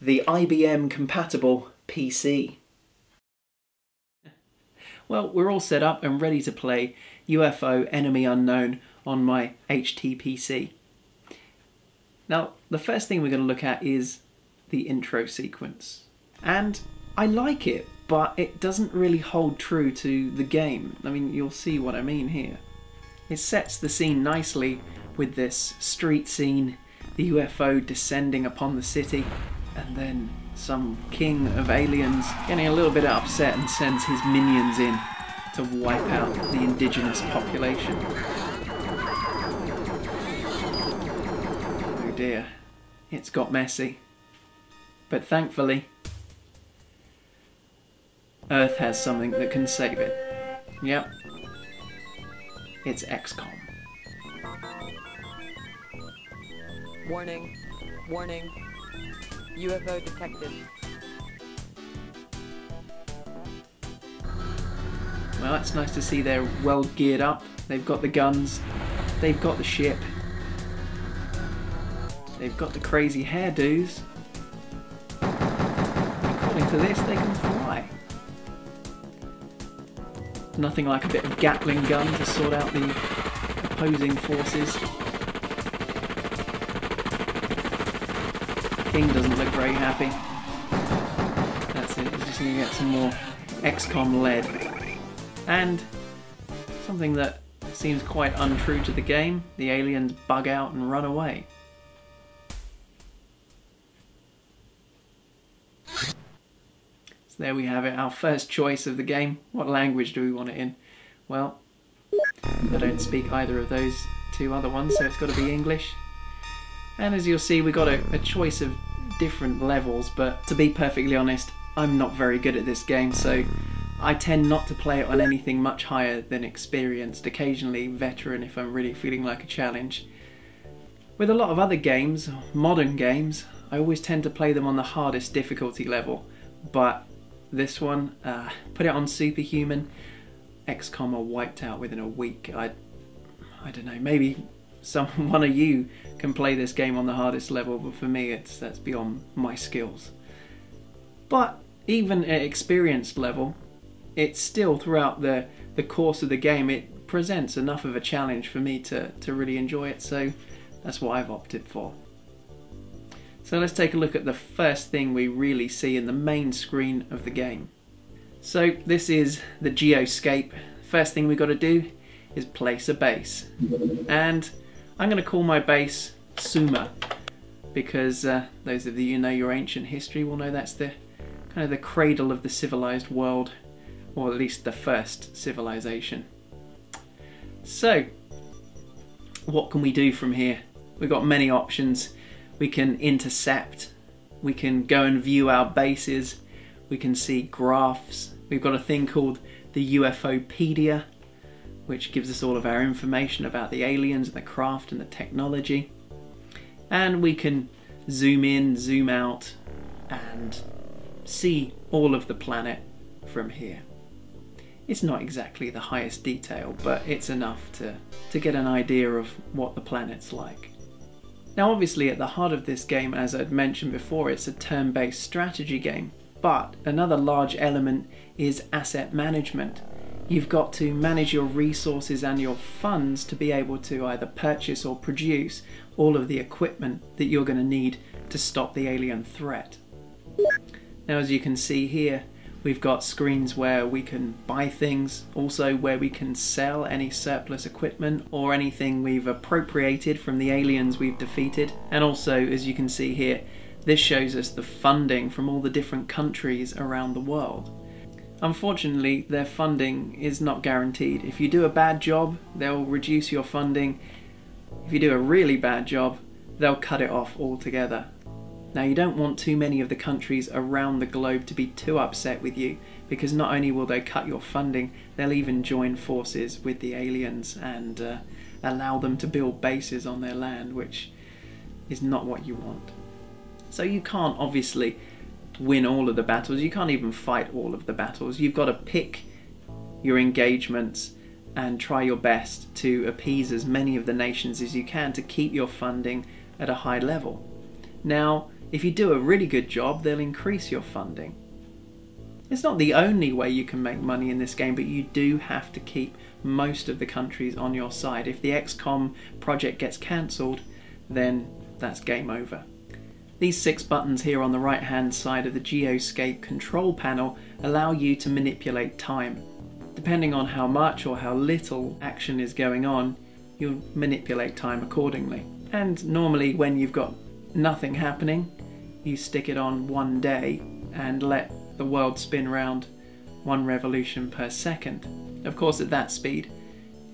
the IBM compatible PC. Well, we're all set up and ready to play UFO Enemy Unknown on my HTPC. Now, the first thing we're going to look at is the intro sequence. And I like it, but it doesn't really hold true to the game. I mean, you'll see what I mean here. It sets the scene nicely with this street scene, the UFO descending upon the city, and then some king of aliens getting a little bit upset and sends his minions in to wipe out the indigenous population. Oh dear, it's got messy. But thankfully, Earth has something that can save it. Yep, it's XCOM. Warning, warning, UFO detected. Well, it's nice to see they're well geared up. They've got the guns, they've got the ship, they've got the crazy hairdos. According to this, they can fly. Nothing like a bit of Gatling gun to sort out the opposing forces. King doesn't look very happy. That's it, he's just going to get some more XCOM lead. And something that seems quite untrue to the game, the aliens bug out and run away. So there we have it, our first choice of the game. What language do we want it in? Well, I don't speak either of those two other ones, so it's got to be English. And as you'll see, we got a choice of different levels, but to be perfectly honest, I'm not very good at this game, so I tend not to play it on anything much higher than experienced, occasionally veteran if I'm really feeling like a challenge. With a lot of other games, modern games, I always tend to play them on the hardest difficulty level, but this one, put it on superhuman, XCOM are wiped out within a week. I don't know, maybe one of you can play this game on the hardest level, but for me that's beyond my skills. But even at experienced level, it's still throughout the course of the game, it presents enough of a challenge for me to really enjoy it, so that's what I've opted for. So let's take a look at the first thing we really see in the main screen of the game. So this is the geoscape. First thing we've got to do is place a base. And I'm going to call my base Sumer, because those of you who know your ancient history will know that's the kind of the cradle of the civilized world, or at least the first civilization. So, what can we do from here? We've got many options. We can intercept, we can go and view our bases, we can see graphs. We've got a thing called the UFOpedia, which gives us all of our information about the aliens and the craft and the technology. And we can zoom in, zoom out, and see all of the planet from here. It's not exactly the highest detail, but it's enough to get an idea of what the planet's like. Now obviously at the heart of this game, as I'd mentioned before, it's a turn-based strategy game, but another large element is asset management. You've got to manage your resources and your funds to be able to either purchase or produce all of the equipment that you're going to need to stop the alien threat. Now as you can see here, we've got screens where we can buy things, also where we can sell any surplus equipment or anything we've appropriated from the aliens we've defeated. And also, as you can see here, this shows us the funding from all the different countries around the world. Unfortunately, their funding is not guaranteed. If you do a bad job, they'll reduce your funding. If you do a really bad job, they'll cut it off altogether. Now you don't want too many of the countries around the globe to be too upset with you, because not only will they cut your funding, they'll even join forces with the aliens and allow them to build bases on their land, which is not what you want. So you can't obviously win all of the battles, you can't even fight all of the battles. You've got to pick your engagements and try your best to appease as many of the nations as you can to keep your funding at a high level. Now, If you do a really good job, they'll increase your funding. It's not the only way you can make money in this game, but you do have to keep most of the countries on your side. If the XCOM project gets cancelled, then that's game over. These 6 buttons here on the right hand side of the Geoscape control panel allow you to manipulate time. Depending on how much or how little action is going on, you'll manipulate time accordingly. And normally when you've got nothing happening, you stick it on 1 day and let the world spin round 1 revolution per second. Of course, at that speed,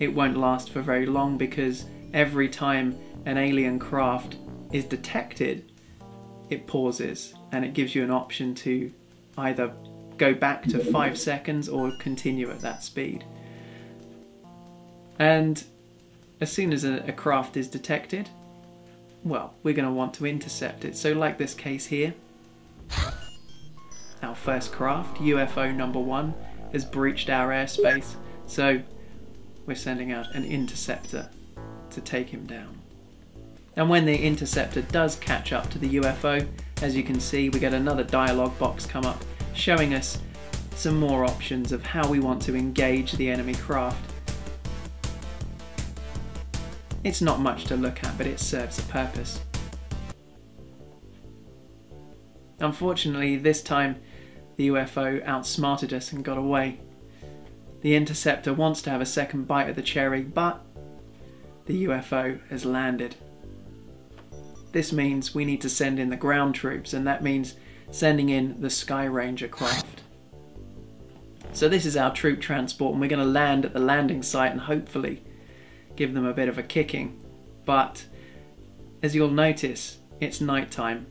it won't last for very long, because every time an alien craft is detected, it pauses and it gives you an option to either go back to 5 seconds or continue at that speed. And as soon as a craft is detected, well, we're going to want to intercept it. So like this case here, our first craft, UFO number 1, has breached our airspace, so we're sending out an interceptor to take him down. And when the interceptor does catch up to the UFO, as you can see, we get another dialog box come up showing us some more options of how we want to engage the enemy craft. It's not much to look at, but it serves a purpose. Unfortunately, this time the UFO outsmarted us and got away. The interceptor wants to have a second bite of the cherry, but the UFO has landed. This means we need to send in the ground troops, and that means sending in the Skyranger craft. So this is our troop transport, and we're going to land at the landing site and hopefully give them a bit of a kicking. But as you'll notice, it's night time,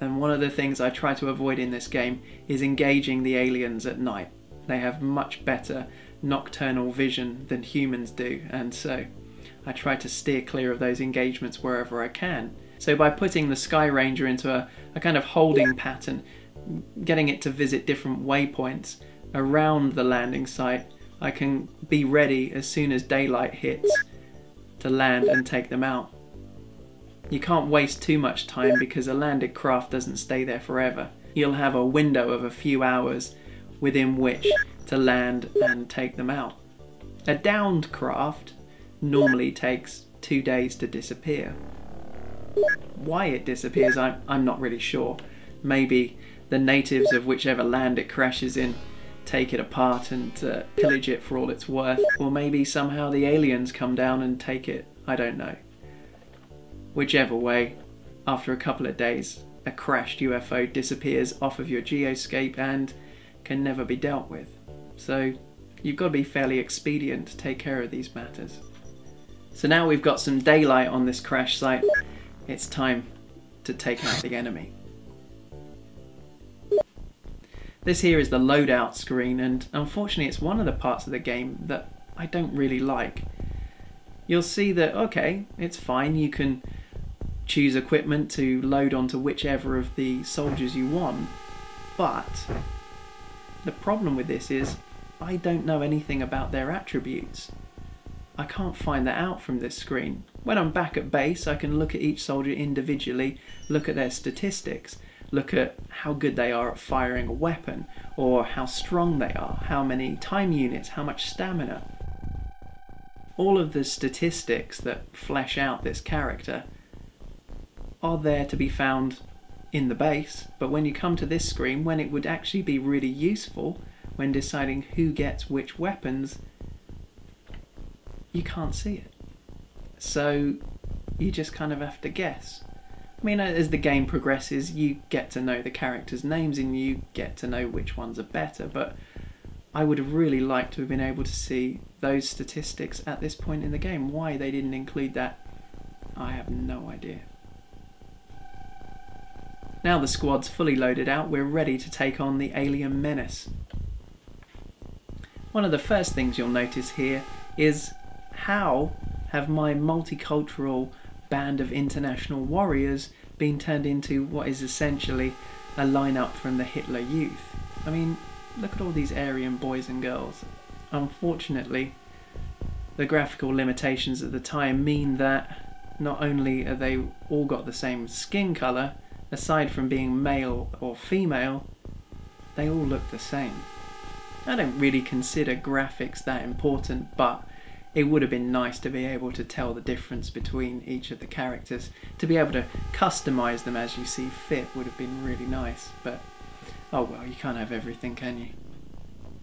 and one of the things I try to avoid in this game is engaging the aliens at night. They have much better nocturnal vision than humans do, and so I try to steer clear of those engagements wherever I can. So by putting the Skyranger into a kind of holding pattern, getting it to visit different waypoints around the landing site, I can be ready as soon as daylight hits to land and take them out. You can't waste too much time, because a landed craft doesn't stay there forever. You'll have a window of a few hours within which to land and take them out. A downed craft normally takes 2 days to disappear. Why it disappears, I'm not really sure. Maybe the natives of whichever land it crashes in take it apart and pillage it for all it's worth, or maybe somehow the aliens come down and take it. I don't know. Whichever way, after a couple of days, a crashed UFO disappears off of your Geoscape and can never be dealt with. So you've got to be fairly expedient to take care of these matters. So now we've got some daylight on this crash site, it's time to take out the enemy. This here is the loadout screen, and unfortunately it's one of the parts of the game that I don't really like. You'll see that, okay, it's fine, you can choose equipment to load onto whichever of the soldiers you want, but the problem with this is I don't know anything about their attributes. I can't find that out from this screen. When I'm back at base, I can look at each soldier individually, look at their statistics, look at how good they are at firing a weapon, or how strong they are, how many time units, how much stamina. All of the statistics that flesh out this character are there to be found in the base, but when you come to this screen, when it would actually be really useful when deciding who gets which weapons, you can't see it. So you just kind of have to guess. I mean, as the game progresses, you get to know the characters' names and you get to know which ones are better, but I would have really liked to have been able to see those statistics at this point in the game. Why they didn't include that, I have no idea. Now the squad's fully loaded out, we're ready to take on the alien menace. One of the first things you'll notice here is how have my multicultural band of international warriors been turned into what is essentially a lineup from the Hitler Youth. I mean, look at all these Aryan boys and girls. Unfortunately, the graphical limitations at the time mean that not only are they all got the same skin colour, aside from being male or female, they all look the same. I don't really consider graphics that important, but it would have been nice to be able to tell the difference between each of the characters. To be able to customise them as you see fit would have been really nice, but oh well, you can't have everything, can you?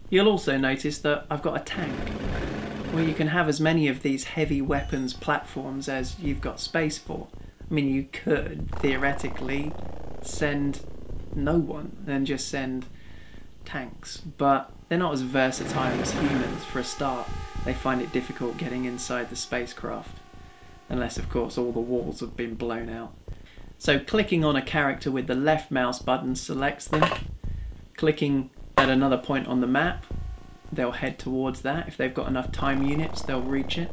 You'll also notice that I've got a tank, where you can have as many of these heavy weapons platforms as you've got space for. I mean, you could theoretically send no one and just send tanks, but they're not as versatile as humans. For a start, they find it difficult getting inside the spacecraft, unless of course all the walls have been blown out. So clicking on a character with the left mouse button selects them. Clicking at another point on the map, they'll head towards that. If they've got enough time units, they'll reach it.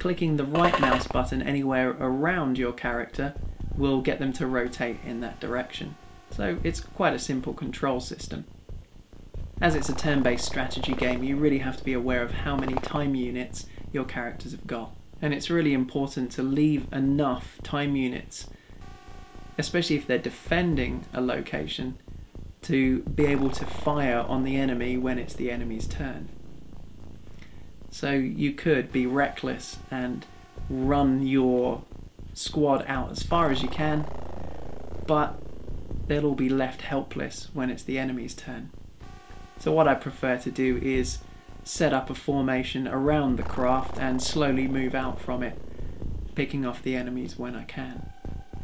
Clicking the right mouse button anywhere around your character will get them to rotate in that direction. So it's quite a simple control system. As it's a turn-based strategy game, you really have to be aware of how many time units your characters have got. And it's really important to leave enough time units, especially if they're defending a location, to be able to fire on the enemy when it's the enemy's turn. So you could be reckless and run your squad out as far as you can, but they'll all be left helpless when it's the enemy's turn. So what I prefer to do is set up a formation around the craft and slowly move out from it, picking off the enemies when I can.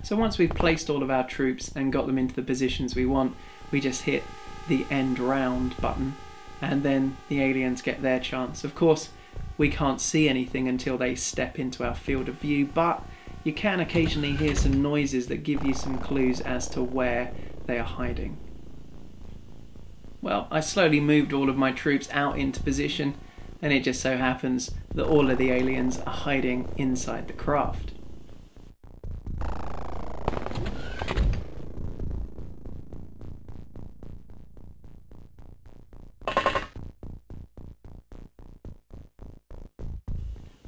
So once we've placed all of our troops and got them into the positions we want, we just hit the end round button and then the aliens get their chance. Of course, we can't see anything until they step into our field of view, but you can occasionally hear some noises that give you some clues as to where they are hiding. Well, I slowly moved all of my troops out into position, and it just so happens that all of the aliens are hiding inside the craft.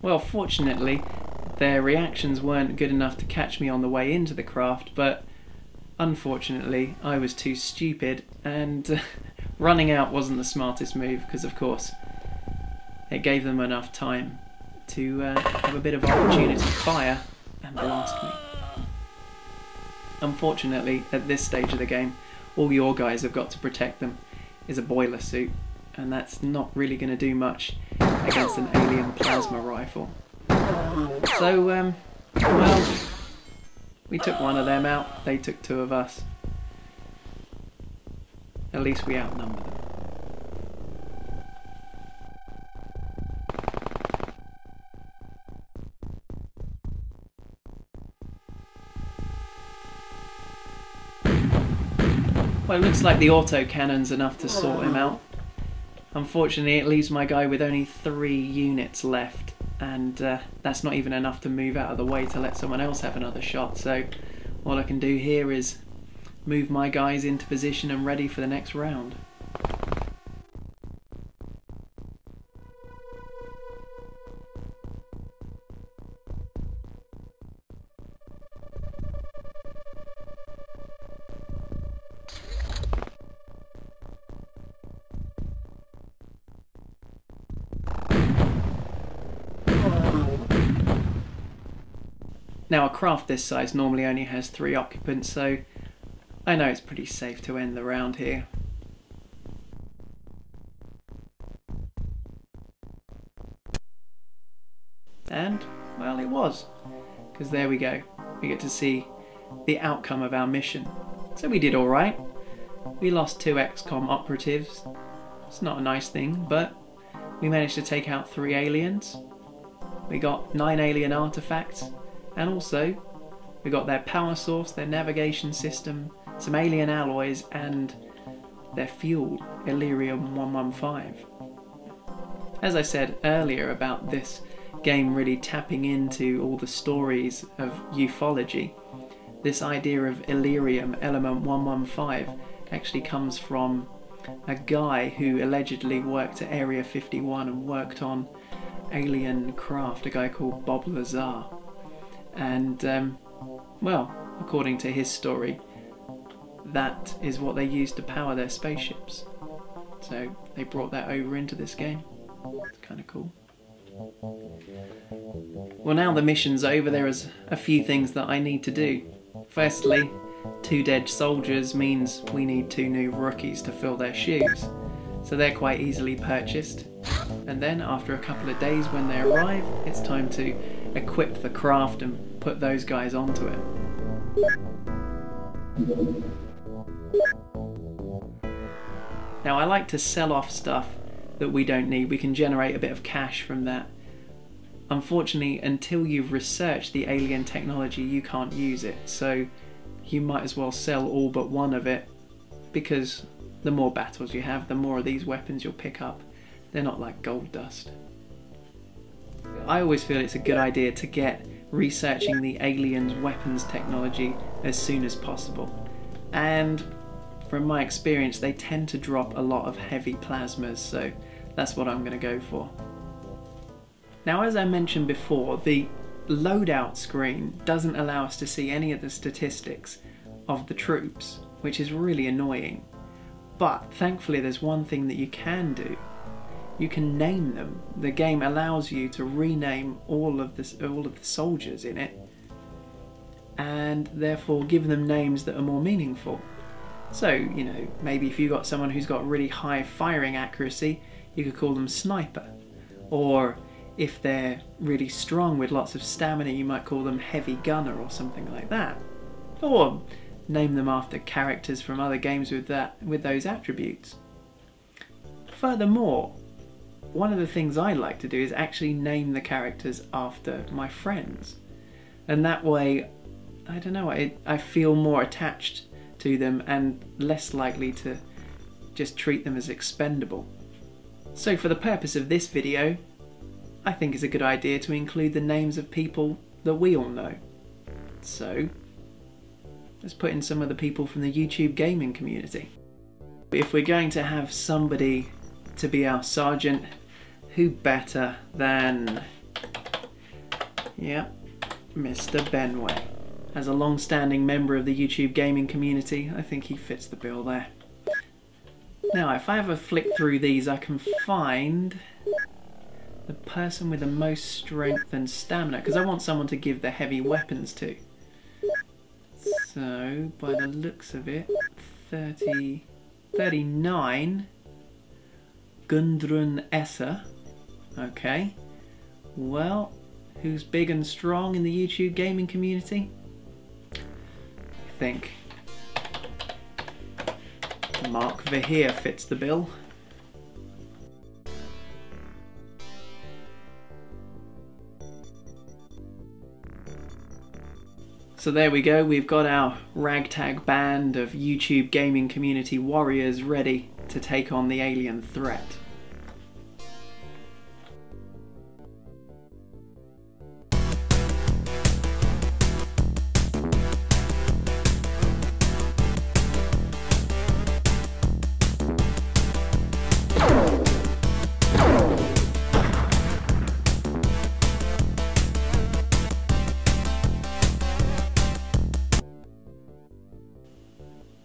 Well, fortunately, their reactions weren't good enough to catch me on the way into the craft, but unfortunately I was too stupid, and running out wasn't the smartest move, because of course it gave them enough time to have a bit of opportunity to fire and blast me. Unfortunately, at this stage of the game, all your guys have got to protect them is a boiler suit, and that's not really going to do much against an alien plasma rifle. So, well, we took one of them out, they took two of us. At least we outnumber them. Well, it looks like the autocannon's enough to sort him out. Unfortunately, it leaves my guy with only 3 units left, and that's not even enough to move out of the way to let someone else have another shot. So all I can do here is move my guys into position and ready for the next round. Now, a craft this size normally only has 3 occupants, so I know it's pretty safe to end the round here. And, well, it was. Because there we go. We get to see the outcome of our mission. So we did alright. We lost 2 XCOM operatives. It's not a nice thing, but we managed to take out 3 aliens. We got 9 alien artifacts. And also, we got their power source, their navigation system, some alien alloys, and their fuel, Elerium 115. As I said earlier about this game really tapping into all the stories of ufology, this idea of Elerium element 115 actually comes from a guy who allegedly worked at Area 51 and worked on alien craft, a guy called Bob Lazar. And, well, according to his story, that is what they used to power their spaceships. So they brought that over into this game. It's kind of cool. Well, now the mission's over, there is a few things that I need to do. Firstly, 2 dead soldiers means we need 2 new rookies to fill their shoes. So they're quite easily purchased. And then after a couple of days when they arrive, it's time to equip the craft and put those guys onto it. Now I like to sell off stuff that we don't need. We can generate a bit of cash from that. Unfortunately, until you've researched the alien technology, you can't use it. So you might as well sell all but one of it, because the more battles you have, the more of these weapons you'll pick up. They're not like gold dust. I always feel it's a good idea to get researching the aliens' weapons technology as soon as possible. And from my experience, they tend to drop a lot of heavy plasmas, so that's what I'm going to go for. Now, as I mentioned before, the loadout screen doesn't allow us to see any of the statistics of the troops, which is really annoying. But thankfully there's one thing that you can do. You can name them. The game allows you to rename all of the soldiers in it, and therefore give them names that are more meaningful. So, you know, maybe if you've got someone who's got really high firing accuracy, you could call them Sniper. Or if they're really strong with lots of stamina, you might call them Heavy Gunner or something like that. Or name them after characters from other games with those attributes. Furthermore, one of the things I like to do is actually name the characters after my friends. And that way, I don't know, I feel more attached to them and less likely to just treat them as expendable. So for the purpose of this video, I think it's a good idea to include the names of people that we all know. So let's put in some of the people from the YouTube gaming community. If we're going to have somebody to be our sergeant, who better than, yep, Mr. Benway. As a long-standing member of the YouTube gaming community, I think he fits the bill there. Now, if I ever flick through these, I can find the person with the most strength and stamina, because I want someone to give the heavy weapons to. So, by the looks of it, 39, Gundrun Esser. Okay, well, who's big and strong in the YouTube gaming community? I think Mark Verheer fits the bill. So there we go, we've got our ragtag band of YouTube gaming community warriors ready to take on the alien threat.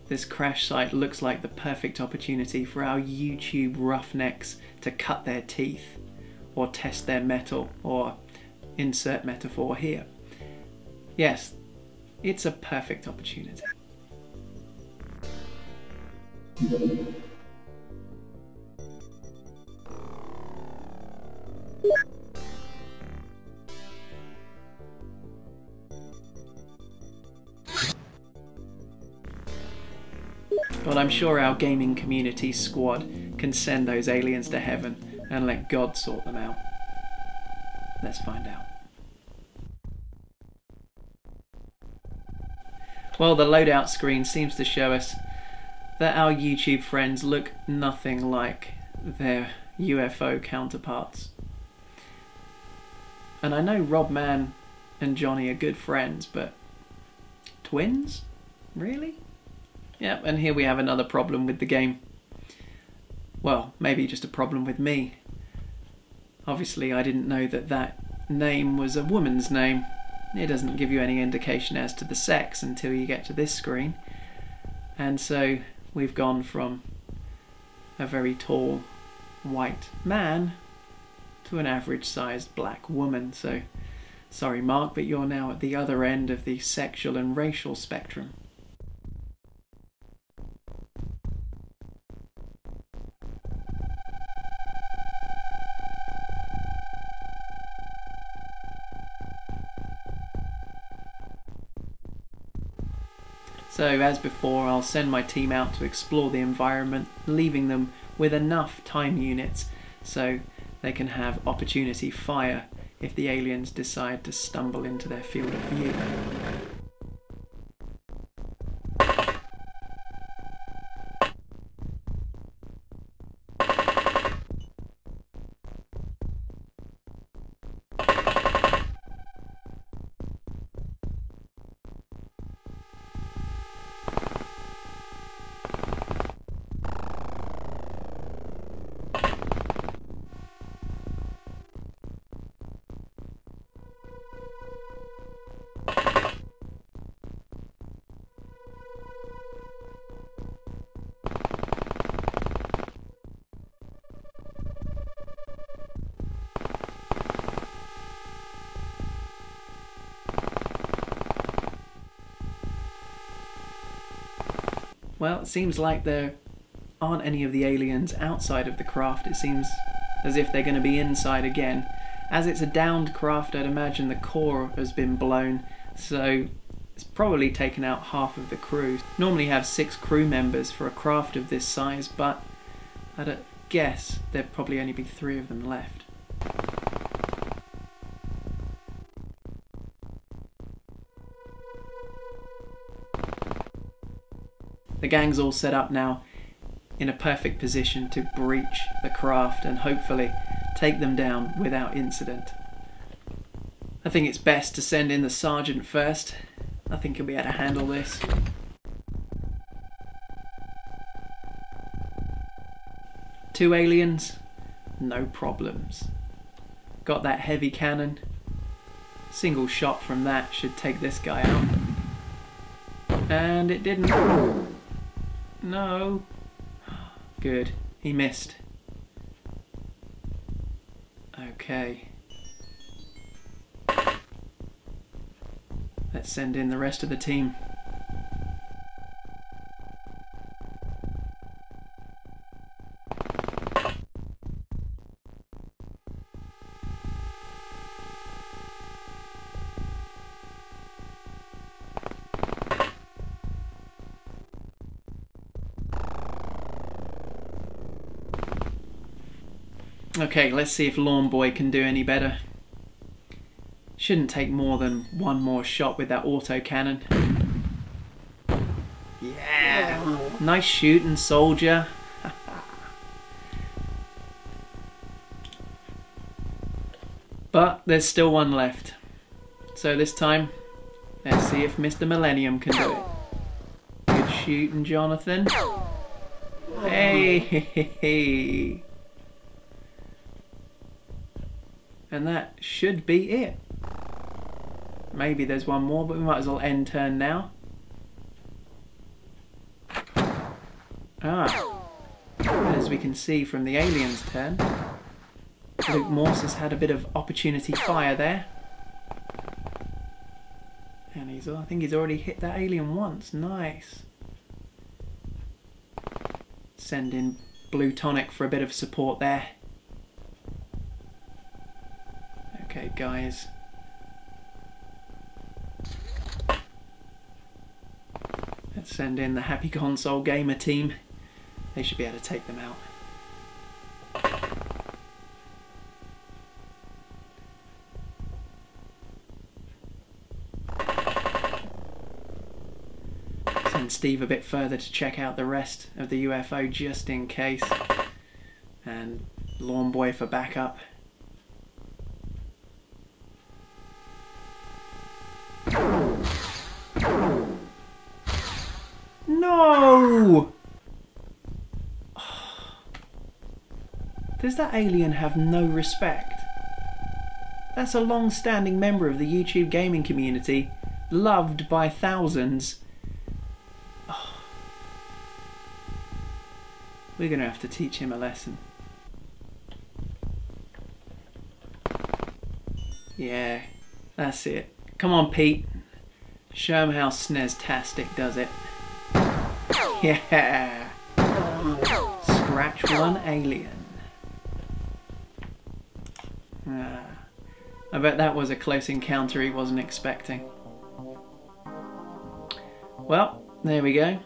This crash site looks like the perfect opportunity for our YouTube roughnecks to cut their teeth, or test their mettle, or insert metaphor here. Yes, it's a perfect opportunity. But I'm sure our gaming community squad can send those aliens to heaven and let God sort them out. Let's find out. Well, the loadout screen seems to show us that our YouTube friends look nothing like their UFO counterparts. And I know Rob Man and Johnny are good friends, but twins? Really? Yep, and here we have another problem with the game. Well, maybe just a problem with me. Obviously, I didn't know that that name was a woman's name. it doesn't give you any indication as to the sex until you get to this screen. And so we've gone from a very tall white man to an average sized black woman. So sorry Mark, but you're now at the other end of the sexual and racial spectrum. So as before, I'll send my team out to explore the environment, leaving them with enough time units so they can have opportunity fire if the aliens decide to stumble into their field of view. Well, it seems like there aren't any of the aliens outside of the craft. It seems as if they're going to be inside again. As it's a downed craft, I'd imagine the core has been blown, so it's probably taken out half of the crew. Normally have 6 crew members for a craft of this size, but I'd guess there'd probably only be 3 of them left. The gang's all set up now in a perfect position to breach the craft and hopefully take them down without incident. I think it's best to send in the sergeant first. I think he'll be able to handle this. Two aliens, no problems. Got that heavy cannon. Single shot from that should take this guy out. And it didn't. No. Good. He missed. Okay. Let's send in the rest of the team. Okay, let's see if Lawn Boy can do any better. Shouldn't take more than one more shot with that auto cannon. Yeah! Nice shooting, soldier. But there's still one left. So this time, let's see if Mr. Millennium can do it. Good shooting, Jonathan. Hey! And that should be it. Maybe there's one more, but we might as well end turn now. As we can see from the alien's turn, Luke Morse has had a bit of opportunity fire there. And I think he's already hit that alien once. Nice. Send in Blue Tonic for a bit of support there. Okay, guys. Let's send in the Happy Console Gamer team. They should be able to take them out. Send Steve a bit further to check out the rest of the UFO just in case. And Lawn Boy for backup. No! Does that alien have no respect? That's a long-standing member of the YouTube gaming community, loved by thousands. Oh. We're going to have to teach him a lesson. Yeah, that's it. Come on, Pete. Show him how SNES-tastic does it. Yeah! Scratch one alien. I bet that was a close encounter he wasn't expecting. Well, there we go.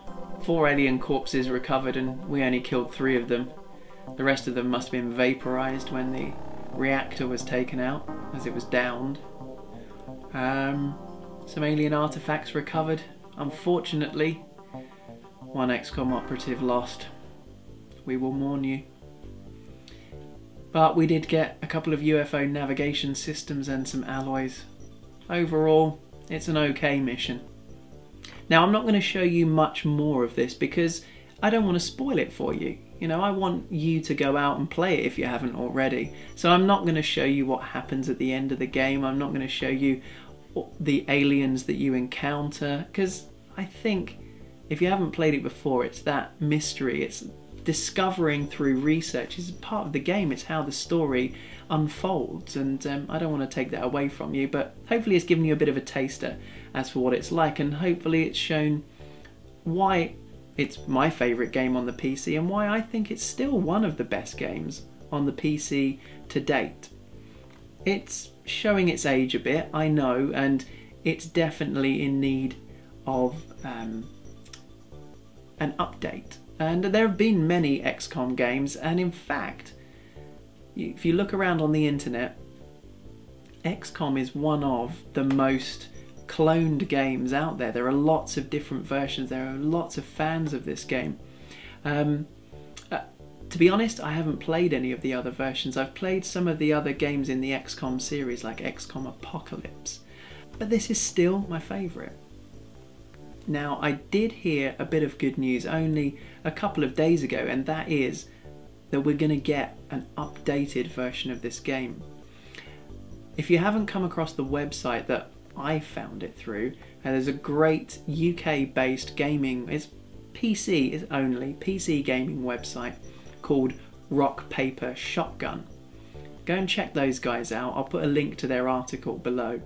4 alien corpses recovered and we only killed 3 of them. The rest of them must have been vaporized when the reactor was taken out, as it was downed. Some alien artifacts recovered. Unfortunately, 1 XCOM operative lost. We will mourn you. But we did get a couple of UFO navigation systems and some alloys. Overall, it's an okay mission. Now, I'm not going to show you much more of this because I don't want to spoil it for you. You know, I want you to go out and play it if you haven't already. So I'm not going to show you what happens at the end of the game. I'm not going to show you the aliens that you encounter, because I think if you haven't played it before, it's that mystery. It's discovering through research. It's part of the game. It's how the story unfolds, and I don't want to take that away from you, but hopefully it's given you a bit of a taster as for what it's like, and hopefully it's shown why it's my favourite game on the PC and why I think it's still one of the best games on the PC to date. It's showing its age a bit, I know, and it's definitely in need of an update. And there have been many XCOM games, and in fact, if you look around on the internet, XCOM is one of the most cloned games out there. There are lots of different versions, there are lots of fans of this game. To be honest, I haven't played any of the other versions. I've played some of the other games in the XCOM series, like XCOM Apocalypse, but this is still my favourite. Now, I did hear a bit of good news only a couple of days ago, and that is that we're going to get an updated version of this game. If you haven't come across the website that I found it through, there's a great UK-based gaming, it's PC only, PC gaming website called Rock Paper Shotgun. Go and check those guys out. I'll put a link to their article below.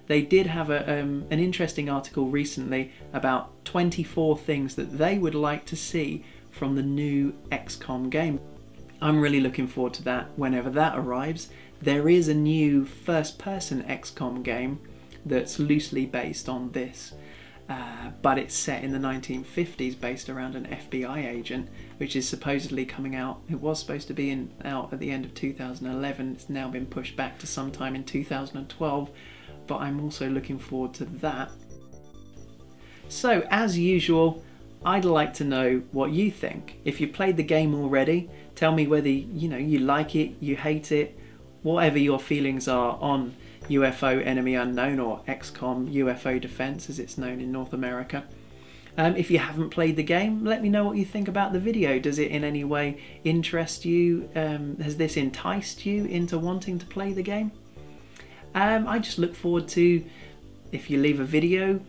They did have an interesting article recently about 24 things that they would like to see from the new XCOM game. I'm really looking forward to that whenever that arrives. There is a new first-person XCOM game that's loosely based on this, but it's set in the 1950s, based around an FBI agent, which is supposedly coming out. It was supposed to be out at the end of 2011. It's now been pushed back to sometime in 2012, but I'm also looking forward to that. So, as usual, I'd like to know what you think. If you've played the game already, tell me whether you like it, you hate it, whatever your feelings are on UFO Enemy Unknown, or XCOM UFO Defense as it's known in North America. If you haven't played the game, let me know what you think about the video. Does it in any way interest you? Has this enticed you into wanting to play the game? I just look forward to, if you leave a video,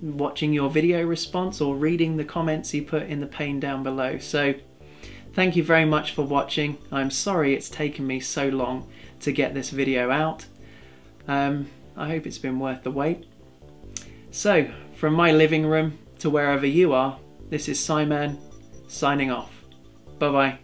watching your video response or reading the comments you put in the pane down below. So thank you very much for watching. I'm sorry it's taken me so long to get this video out. I hope it's been worth the wait. So, from my living room to wherever you are, this is Simon signing off. Bye bye.